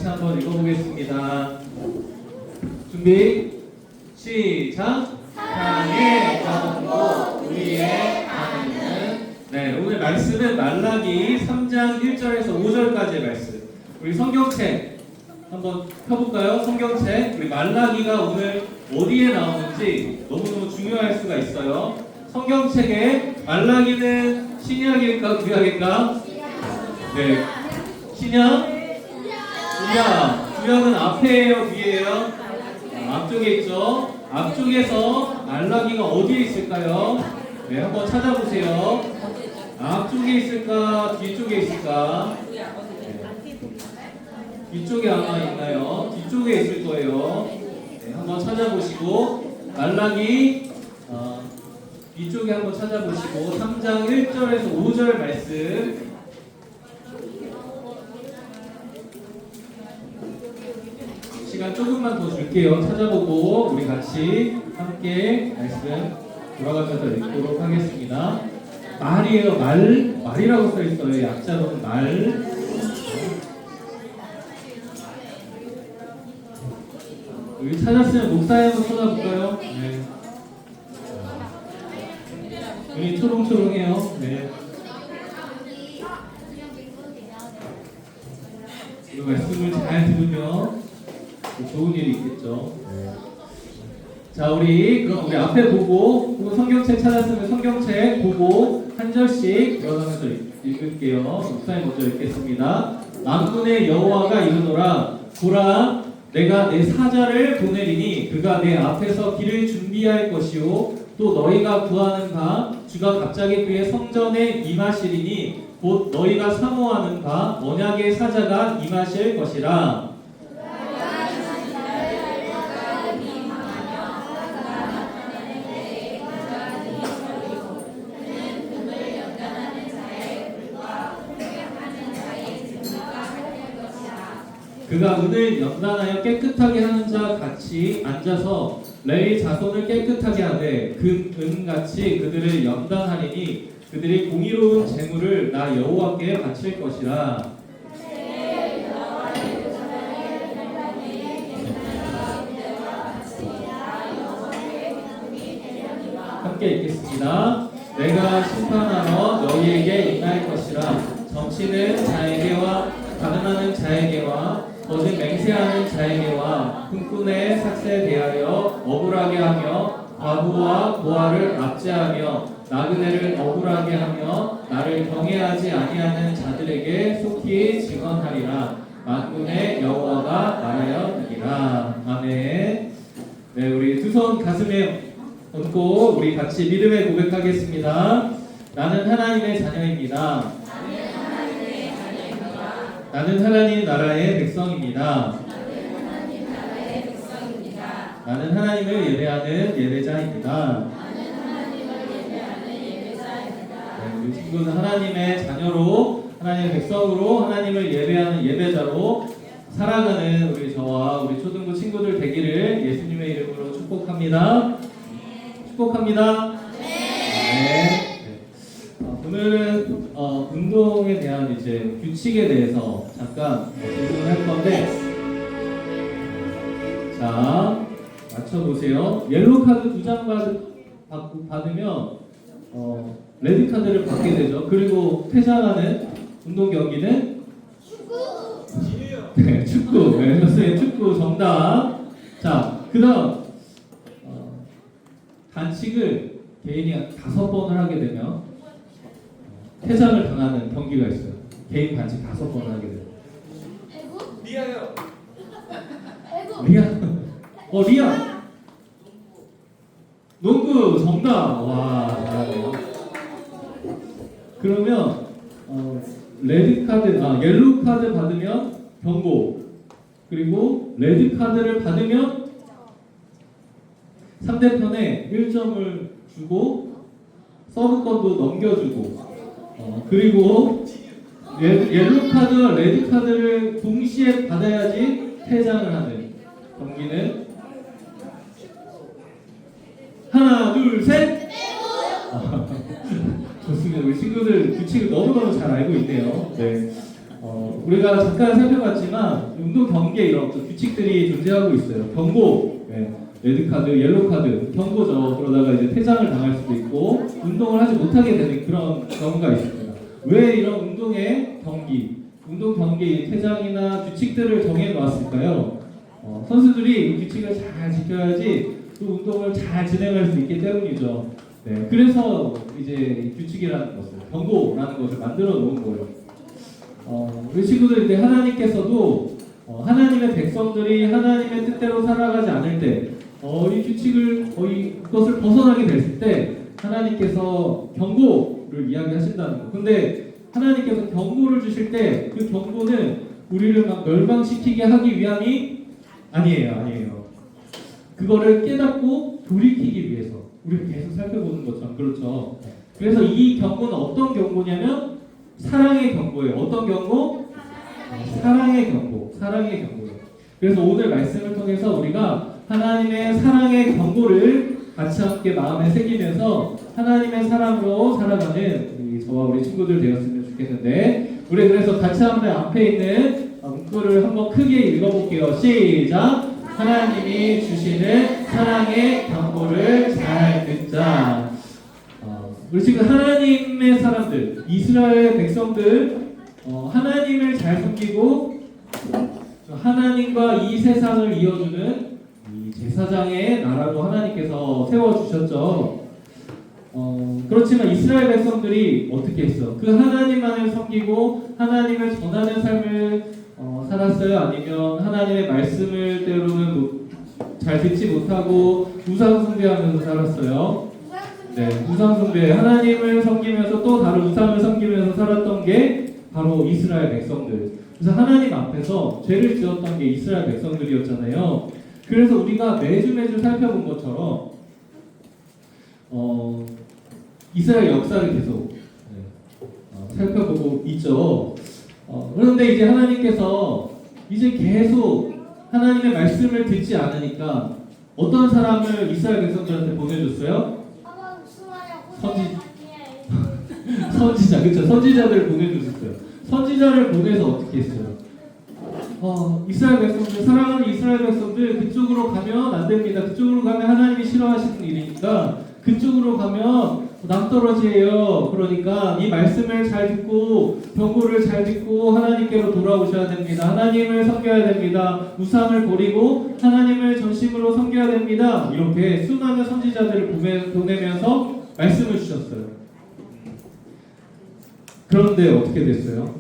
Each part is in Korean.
같이 한번 읽어보겠습니다. 준비, 시작! 사랑의 전국 우리의 하나님은. 네, 오늘 말씀은 말라기 3장 1절에서 5절까지의 말씀. 우리 성경책 한번 펴볼까요? 성경책. 우리 말라기가 오늘 어디에 나오는지 너무너무 중요할 수가 있어요. 성경책에 말라기는 신약일까 구약일까? 네, 신약? 구약은 앞에예요, 뒤에요? 앞쪽에 있죠. 앞쪽에서 말라기가 어디에 있을까요? 네, 한번 찾아보세요. 앞쪽에 있을까? 뒤쪽에 있을까? 네. 뒤쪽에 아마 있나요? 뒤쪽에 있을 거예요. 네, 한번 찾아보시고 말라기 뒤쪽에 한번 찾아보시고 3장 1절에서 5절 말씀. 시간 조금만 더 줄게요. 찾아보고 우리 같이 함께 말씀 돌아가면서 읽도록 하겠습니다. 말이에요. 말이라고 써 있어요. 약자로는 말. 여기 찾았으면 목사에 한번 찾아볼까요? 네. 눈이 초롱초롱해요. 네. 이 말씀을 잘 들으면 좋은 일이 있겠죠. 자, 그럼 우리 앞에 보고, 혹은 성경책 찾았으면 성경책 보고 한 절씩 들어가면서 읽을게요. 목사님 먼저 읽겠습니다. 만군의 여호와가 이르노라. 보라, 내가 내 사자를 보내리니 그가 내 앞에서 길을 준비할 것이요 또 너희가 구하는 바 주가 갑자기 그의 성전에 임하시리니 곧 너희가 사모하는 바 언약의 사자가 임하실 것이라. 그가 은을 연단하여 깨끗하게 하는 자 같이 앉아서 레위 자손을 깨끗하게 하되 은같이 그들을 연단하리니 그들이 공의로운 재물을 나 여호와께 바칠 것이라. 함께 읽겠습니다. 내가 심판하러 너희에게 임할 것이라. 정치는 자에게와 가늠하는 자에게와 거짓 맹세하는 자에게와 흠꾼의 삭세에 대하여 억울하게 하며 과부와 고아를 압제하며 나그네를 억울하게 하며 나를 경외하지 아니하는 자들에게 속히 증언하리라. 만군의 여호와가 말하였느니라. 아멘. 네, 우리 두 손 가슴에 얹고 우리 같이 믿음의 고백하겠습니다. 나는 하나님의 자녀입니다. 나는 하나님 나라의 백성입니다. 나는 하나님을 예배하는 예배자입니다. 네, 우리 친구는 하나님의 자녀로, 하나님의 백성으로, 하나님을 예배하는 예배자로 살아가는 우리 저와 우리 초등부 친구들 되기를 예수님의 이름으로 축복합니다. 축복합니다. 네. 오늘은 운동에 대한 이제 규칙에 대해서 잠깐 질문을 할 건데, 자, 맞춰보세요. 옐로우 카드 2장 받으면 레드 카드를 받게 되죠. 그리고 퇴장하는 운동 경기는 축구. 네, 축구. 네, 좋습니다. 축구 정답. 자, 그다음 반칙을 개인이 5번을 하게 되면 퇴장을 당하는 경기가 있어요. 개인 반칙 5번 하게 돼요. 리아요. 리아. 리아. 농구 정답. 와, 잘하네요. 그러면 레드 카드, 옐로우 카드 받으면 경고. 그리고 레드 카드를 받으면 상대편에 1점을 주고 서브권도 넘겨주고. 그리고 옐로우 카드와 레드 카드를 동시에 받아야지 퇴장을 하는 경기는 하나, 둘, 셋! 좋습니다. 우리 친구들 규칙을 너무너무 잘 알고 있네요. 네. 우리가 잠깐 살펴봤지만 운동 경기에 이런 어떤 규칙들이 존재하고 있어요. 경고, 레드카드, 옐로카드, 경고죠. 그러다가 이제 퇴장을 당할 수도 있고 운동을 하지 못하게 되는 그런 경우가 있습니다. 왜 이런 운동 경기 퇴장이나 규칙들을 정해 놓았을까요? 선수들이 이 규칙을 잘 지켜야지 또 운동을 잘 진행할 수 있기 때문이죠. 네, 그래서 이제 규칙이라는 것을, 경고라는 것을 만들어 놓은 거예요. 우리 친구들 이제 하나님께서도 하나님의 백성들이 하나님의 뜻대로 살아가지 않을 때, 이 규칙을 그것을 벗어나게 됐을 때 하나님께서 경고를 이야기하신다는 거. 근데 하나님께서 경고를 주실 때 그 경고는 우리를 막 멸망시키게 하기 위함이 아니에요. 그거를 깨닫고 돌이키기 위해서 우리가 계속 살펴보는 것처럼 그렇죠. 그래서 이 경고는 어떤 경고냐면 사랑의 경고예요. 어떤 경고? 사랑의 경고예요. 그래서 오늘 말씀을 통해서 우리가 하나님의 사랑의 경고를 같이 함께 마음에 새기면서 하나님의 사랑으로 살아가는 저와 우리 친구들 되었으면 좋겠는데, 우리 그래서 같이 한번 앞에 있는 문구를 한번 크게 읽어볼게요. 시작! 하나님이 주시는 사랑의 경고를 잘 듣자. 우리 지금 하나님의 사람들, 이스라엘 백성들, 하나님을 잘 섬기고 하나님과 이 세상을 이어주는 이 제사장의 나라로 하나님께서 세워주셨죠. 그렇지만 이스라엘 백성들이 어떻게 했어? 그 하나님만을 섬기고 하나님을 전하는 삶을 살았어요? 아니면 하나님의 말씀을 때로는 잘 듣지 못하고 우상 숭배하면서 살았어요? 네, 우상 숭배, 하나님을 섬기면서 또 다른 우상을 섬기면서 살았던 게 바로 이스라엘 백성들. 그래서 하나님 앞에서 죄를 지었던 게 이스라엘 백성들이었잖아요. 그래서 우리가 매주 살펴본 것처럼 이스라엘 역사를 계속 살펴보고 있죠. 그런데 이제 하나님께서 이제 계속 하나님의 말씀을 듣지 않으니까 어떤 사람을 이스라엘 백성들한테 보내줬어요? 선지자, 그렇죠? 선지자들을 보내주셨어요. 선지자를 보내서 어떻게 했어요? 이스라엘 백성들, 사랑하는 이스라엘 백성들, 그쪽으로 가면 안 됩니다. 그쪽으로 가면 하나님이 싫어하시는 일이니까 그쪽으로 가면 낭떠러지예요. 그러니까 이 말씀을 잘 듣고 경고를 잘 듣고 하나님께로 돌아오셔야 됩니다. 하나님을 섬겨야 됩니다. 우상을 버리고 하나님을 전심으로 섬겨야 됩니다. 이렇게 수많은 선지자들을 보내면서 말씀을 주셨어요. 그런데 어떻게 됐어요?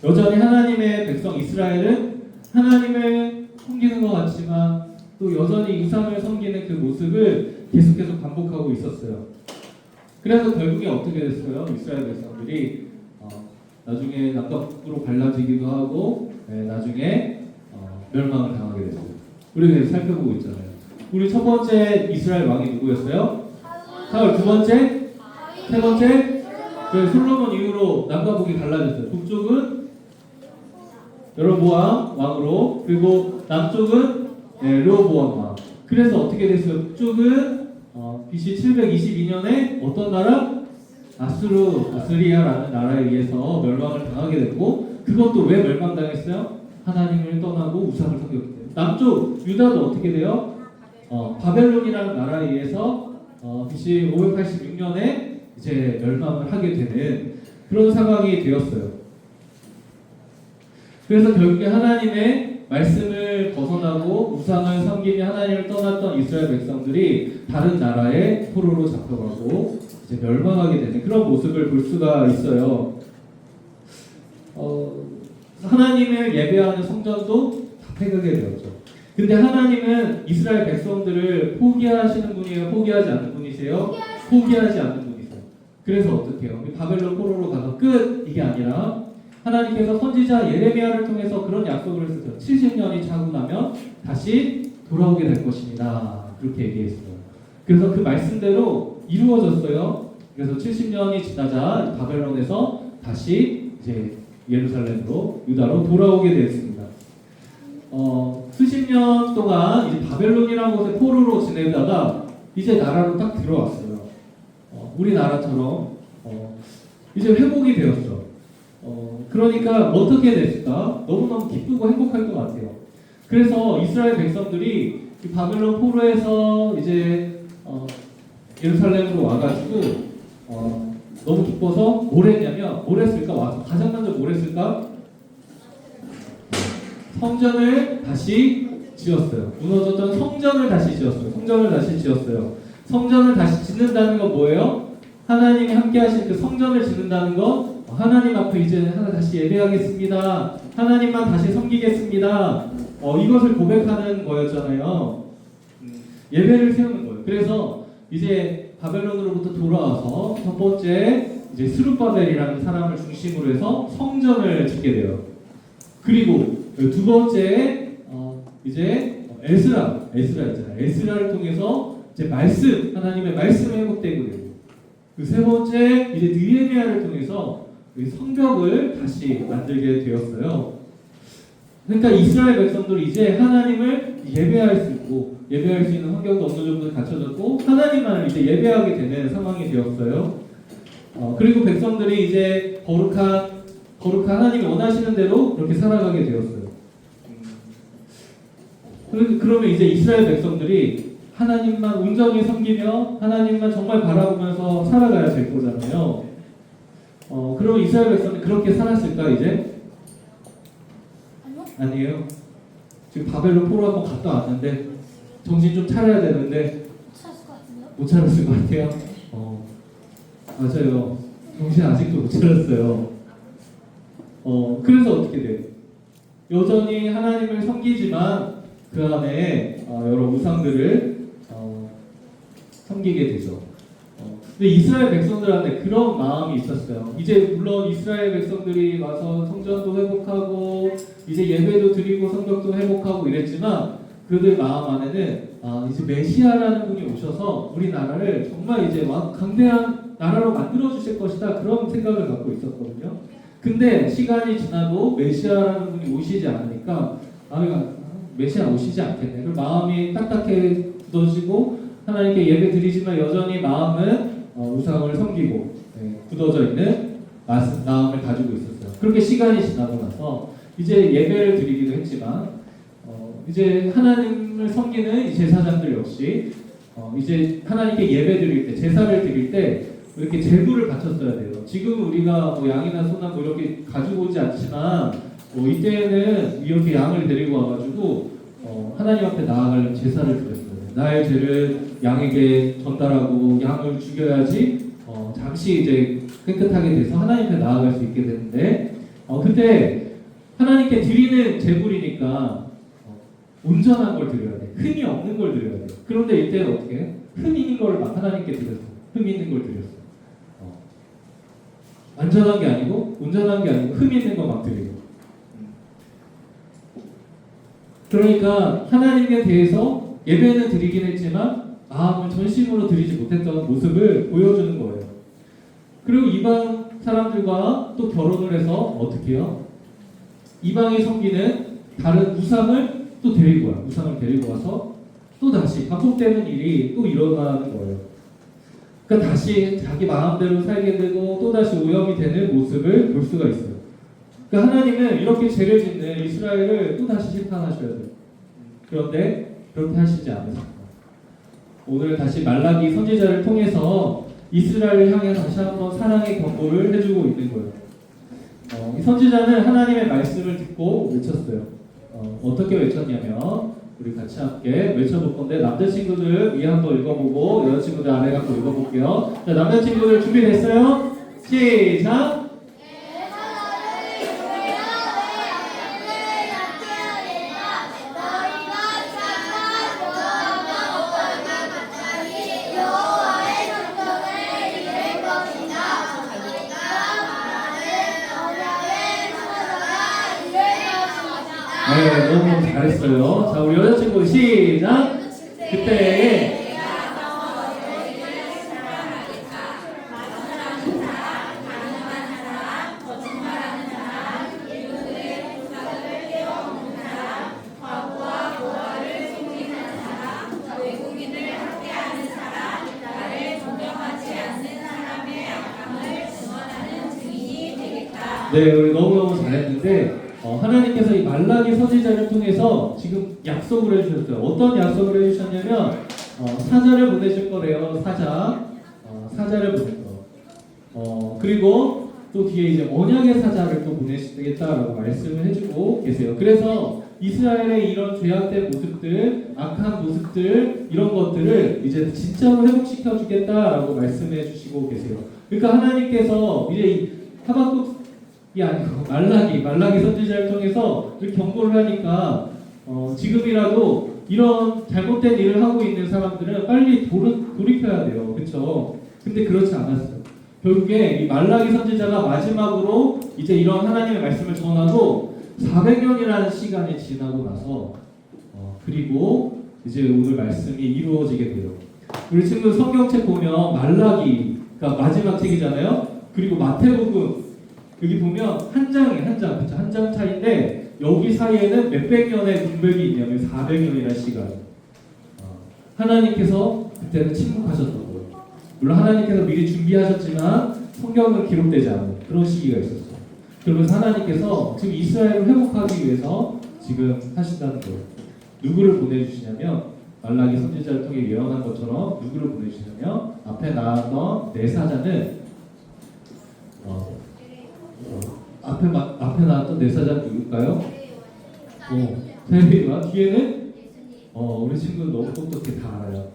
여전히 하나님의 백성 이스라엘은 하나님을 섬기는 것 같지만 또 여전히 우상을 섬기는 그 모습을 계속 반복하고 있었어요. 그래서 결국에 어떻게 됐어요? 이스라엘 백성들이 나중에 남쪽으로 갈라지기도 하고 나중에 멸망을 당하게 됐어요. 우리가 살펴보고 있잖아요. 우리 첫 번째 이스라엘 왕이 누구였어요? 사울. 두 번째? 세 번째? 솔로몬 이후로 남과 북이 갈라졌어요. 북쪽은 여로보암 왕으로, 그리고 남쪽은 르호보암 왕. 그래서 어떻게 됐어요? 북쪽은 BC 722년에 어떤 나라? 아스리아라는 나라에 의해서 멸망을 당하게 됐고, 그것도 왜 멸망당했어요? 하나님을 떠나고 우상을 섬겼기 때문에. 남쪽 유다도 어떻게 돼요? 바벨론이라는 나라에 의해서 BC 586년에 이제 멸망을 하게 되는 그런 상황이 되었어요. 그래서 결국에 하나님의 말씀을 벗어나고 우상을 섬기며 하나님을 떠났던 이스라엘 백성들이 다른 나라의 포로로 잡혀가고 이제 멸망하게 되는 그런 모습을 볼 수가 있어요. 하나님을 예배하는 성전도 다 폐허게 되었죠. 근데 하나님은 이스라엘 백성들을 포기하시는 분이에요? 포기하지 않는 분이세요? 포기하지 않는 분이세요. 그래서 어떻게 해요? 바벨론 포로로 가서 끝! 이게 아니라 하나님께서 선지자 예레미야를 통해서 그런 약속을 했었어요. 70년이 차고 나면 다시 돌아오게 될 것입니다. 그렇게 얘기했어요. 그래서 그 말씀대로 이루어졌어요. 그래서 70년이 지나자 바벨론에서 다시 이제 예루살렘으로 유다로 돌아오게 됐습니다. 수십 년 동안 이제 바벨론이라는 곳에 포로로 지내다가 이제 나라로 딱 들어왔어요. 우리나라처럼 이제 회복이 되었죠. 그러니까 어떻게 됐을까? 너무너무 기쁘고 행복할 것 같아요. 그래서 이스라엘 백성들이 이 바벨론 포로에서 이제 예루살렘으로 와가지고 너무 기뻐서 뭘 했냐면 뭘 했을까? 와서 가장 먼저 뭘 했을까? 성전을 다시 지었어요. 무너졌던 성전을 다시 지었어요. 성전을 다시 지었어요. 성전을 다시 짓는다는 건 뭐예요? 하나님이 함께 하신 그 성전을 짓는다는 건 하나님 앞에 이제 하나 다시 예배하겠습니다. 하나님만 다시 섬기겠습니다. 이것을 고백하는 거였잖아요. 예배를 세우는 거예요. 그래서 이제 바벨론으로부터 돌아와서 첫 번째 이제 스룹바벨이라는 사람을 중심으로 해서 성전을 짓게 돼요. 그리고 두 번째 이제 에스라 있잖아요. 에스라를 통해서 이제 말씀 하나님의 말씀이 회복되고 되고 그 세 번째 이제 느헤미야를 통해서 성벽을 다시 만들게 되었어요. 그러니까 이스라엘 백성들이 이제 하나님을 예배할 수 있고 예배할 수 있는 환경도 어느 정도 갖춰졌고 하나님만을 이제 예배하게 되는 상황이 되었어요. 그리고 백성들이 이제 거룩한 하나님이 원하시는 대로 그렇게 살아가게 되었어요. 그러면 이제 이스라엘 백성들이 하나님만 온전히 섬기며 하나님만 정말 바라보면서 살아가야 될 거잖아요. 그러면 이스라엘 백성이 그렇게 살았을까 이제? 아니에요. 지금 바벨론 포로 한번 갔다 왔는데 정신 좀 차려야 되는데 못 차렸을 것 같아요. 맞아요. 정신 아직도 못 차렸어요. 그래서 어떻게 돼요? 여전히 하나님을 섬기지만 그 안에 여러 우상들을 섬기게 되죠. 근데 이스라엘 백성들한테 그런 마음이 있었어요. 이제 물론 이스라엘 백성들이 와서 성전도 회복하고 이제 예배도 드리고 성벽도 회복하고 이랬지만 그들 마음 안에는 이제 메시아라는 분이 오셔서 우리나라를 정말 이제 강대한 나라로 만들어 주실 것이다 그런 생각을 갖고 있었거든요. 근데 시간이 지나도 메시아라는 분이 오시지 않으니까 메시아 오시지 않겠네. 그리고 마음이 딱딱해 굳어지고 하나님께 예배 드리지만 여전히 마음은 우상을 섬기고 굳어져 있는 마음을 가지고 있었어요. 그렇게 시간이 지나고 나서 이제 예배를 드리기도 했지만 이제 하나님을 섬기는 제사장들 역시 이제 하나님께 예배 드릴 때 제사를 드릴 때 이렇게 제물을 바쳤어야 돼요. 지금 우리가 뭐 양이나 소나 뭐 이렇게 가지고 오지 않지만 이때는 이렇게 양을 데리고 와가지고 하나님 앞에 나아갈 제사를 드렸어요. 나의 죄를 양에게 전달하고 양을 죽여야지 잠시 이제 깨끗하게 돼서 하나님 앞에 나아갈 수 있게 되는데 그때 하나님께 드리는 제물이니까 온전한 걸 드려야 돼. 흠이 없는 걸 드려야 돼. 그런데 이때는 어떻게 해? 흠 있는 걸 막 하나님께 드렸어. 흠 있는 걸 드렸어. 완전한 게 아니고 온전한 게 아니고 흠 있는 거 막 드리고. 그러니까 하나님에 대해서 예배는 드리긴 했지만 마음을 전심으로 드리지 못했던 모습을 보여주는 거예요. 그리고 이방 사람들과 또 결혼을 해서 어떻게 해요? 이방이 섬기는 다른 우상을 또 데리고 와요. 우상을 데리고 와서 또 다시 반복되는 일이 또 일어나는 거예요. 그러니까 다시 자기 마음대로 살게 되고 또 다시 오염이 되는 모습을 볼 수가 있어요. 그러니까 하나님은 이렇게 죄를 짓는 이스라엘을 또 다시 심판하셔야 돼요. 그런데 그렇게 하시지 않으십니다. 오늘 다시 말라기 선지자를 통해서 이스라엘을 향해 다시 한번 사랑의 경고를 해주고 있는 거예요. 이 선지자는 하나님의 말씀을 듣고 외쳤어요. 어떻게 외쳤냐면 우리 같이 함께 외쳐볼 건데 남자친구들 위에 한번 읽어보고 여자친구들 아래 갖고 읽어볼게요. 자, 남자친구들 준비됐어요? 시작! 네, 너무 잘했어요. 자, 우리 여자친구 시작! 그때 네, 우리 너무너무 잘했는데 하나님께서 이 말라기 선지자를 통해서 지금 약속을 해주셨어요. 어떤 약속을 해주셨냐면 사자를 보내실 거래요. 사자를 보낼 거. 그리고 또 뒤에 이제 언약의 사자를 또 보내시겠다라고 말씀을 해주고 계세요. 그래서 이스라엘의 이런 죄악된 모습들, 악한 모습들 이런 것들을 이제 진짜로 회복시켜 주겠다라고 말씀해 주시고 계세요. 그러니까 하나님께서 이제 이 하박국이 아니고 말라기 선지자를 통해서 이렇게 경고를 하니까 지금이라도 이런 잘못된 일을 하고 있는 사람들은 빨리 돌이켜야 돼요. 그렇죠? 근데 그렇지 않았어요. 결국에 이 말라기 선지자가 마지막으로 이제 이런 하나님의 말씀을 전하고 400년이라는 시간이 지나고 나서 그리고 이제 오늘 말씀이 이루어지게 돼요. 우리 친구 성경책 보면 말라기가 마지막 책이잖아요. 그리고 마태복음 여기 보면 한 장 차인데 여기 사이에는 몇백 년의 문맥이 있냐면 400년이라는 시간. 하나님께서 그때는 침묵하셨던 거예요. 물론 하나님께서 미리 준비하셨지만 성경은 기록되지 않은 그런 시기가 있었어요. 그러면서 하나님께서 지금 이스라엘을 회복하기 위해서 지금 하신다는 거예요. 누구를 보내주시냐면 말라기 선지자를 통해 예언한 것처럼 누구를 보내주시냐면 앞에 나왔던 네 사자는 앞에 나왔던 네 사자는 누굴까요? 세례요한. 뒤에는 우리 친구는 너무 똑똑해 다 알아요.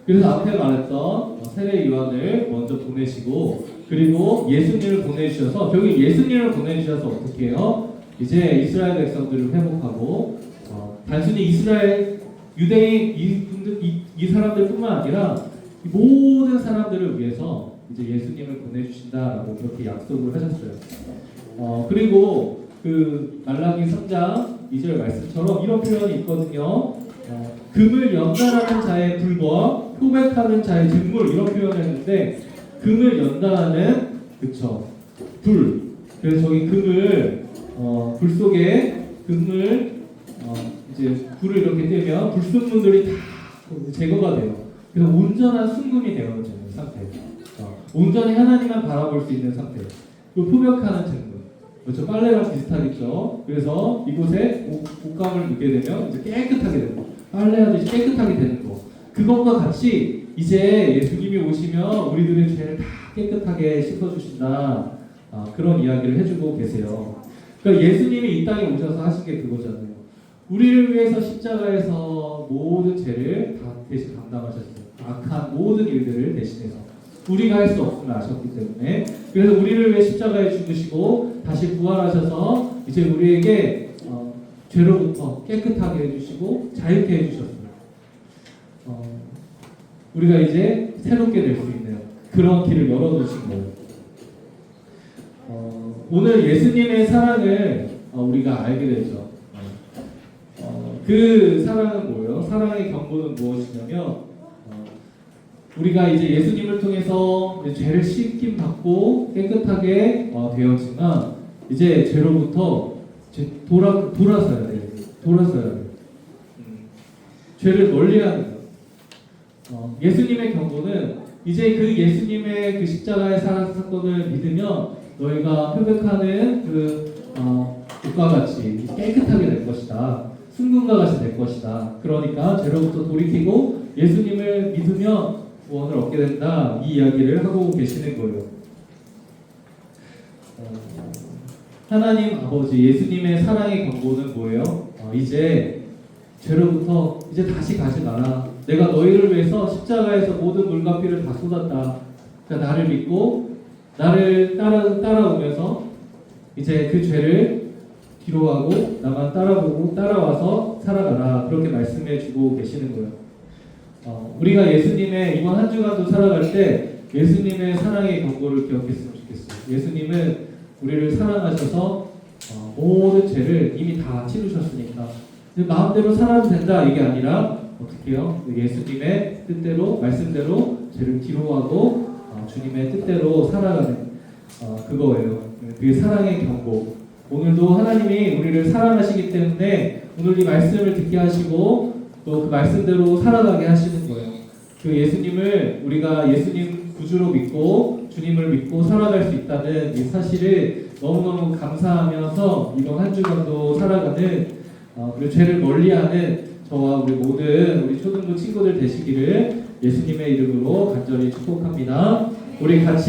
그래서 앞에 말했던 세례 요한을 먼저 보내시고 그리고 예수님을 보내주셔서 결국 예수님을 보내주셔서 어떻게 해요? 이제 이스라엘 백성들을 회복하고 단순히 이스라엘 유대인 이 사람들뿐만 아니라 모든 사람들을 위해서 이제 예수님을 보내주신다라고 그렇게 약속을 하셨어요. 그리고 그 말라기 3장 2절 말씀처럼 이런 표현이 있거든요. 금을 연단하는 자의 불과 표백하는 자의 증물 이런 표현을 했는데 금을 연단하는 불. 그래서 저기 금을 불 속에 금을 이제 불을 이렇게 떼면 불순물들이 다 제거가 돼요. 그래서 온전한 순금이 되어지는 상태. 온전히 하나님만 바라볼 수 있는 상태. 그 표백하는 증물. 그렇죠. 빨래랑 비슷하겠죠. 그래서 이곳에 옷감을 입게 되면 이제 깨끗하게 되는 거. 빨래하듯이 깨끗하게 되는 거. 그것과 같이 이제 예수님이 오시면 우리들의 죄를 다 깨끗하게 씻어주신다. 그런 이야기를 해주고 계세요. 그러니까 예수님이 이 땅에 오셔서 하신 게 그거잖아요. 우리를 위해서 십자가에서 모든 죄를 다 대신 감당하셨어요. 악한 모든 일들을 대신해서. 우리가 할 수 없음을 아셨기 때문에. 그래서 우리를 위해 십자가에 죽으시고 다시 부활하셔서 이제 우리에게 죄로부터 깨끗하게 해주시고 자유케 해주셨어요. 우리가 이제 새롭게 될 수 있는 그런 길을 열어놓으신 거예요. 오늘 예수님의 사랑을 우리가 알게 되죠. 그 사랑은 뭐예요? 사랑의 경고는 무엇이냐면 우리가 이제 예수님을 통해서 죄를 씻김 받고 깨끗하게 되었지만 이제 죄로부터 돌아서야 돼요. 죄를 멀리하는 것. 예수님의 경고는 이제 그 예수님의 그 십자가의 사건을 믿으면 너희가 표백하는 옷과 같이 깨끗하게 될 것이다. 순금과 같이 될 것이다. 그러니까 죄로부터 돌이키고 예수님을 믿으면 구원을 얻게 된다. 이 이야기를 하고 계시는 거예요. 하나님 아버지 예수님의 사랑의 경고는 뭐예요? 이제 죄로부터 이제 다시 가지 마라. 내가 너희를 위해서 십자가에서 모든 물과 피를 다 쏟았다. 그러니까 나를 믿고 나를 따라오면서 이제 그 죄를 뒤로하고 나만 따라와서 살아가라. 그렇게 말씀해주고 계시는 거예요. 우리가 예수님의 이번 한 주간도 살아갈 때 예수님의 사랑의 경고를 기억했으면 좋겠어요. 예수님은 우리를 사랑하셔서 모든 죄를 이미 다 치르셨으니까 마음대로 살아도 된다 이게 아니라 어떻게 해요? 예수님의 뜻대로 말씀대로 죄를 뒤로하고 주님의 뜻대로 살아가는 그거예요. 그게 사랑의 경고. 오늘도 하나님이 우리를 사랑하시기 때문에 오늘 이 말씀을 듣게 하시고 또 그 말씀대로 살아가게 하시는 거예요. 그 예수님을 우리가 예수님 구주로 믿고 주님을 믿고 살아갈 수 있다는 이 사실을 너무너무 감사하면서 이번 한 주간도 살아가는 그리고 죄를 멀리하는 저와 우리 모든 우리 초등부 친구들 되시기를 예수님의 이름으로 간절히 축복합니다. 우리 같이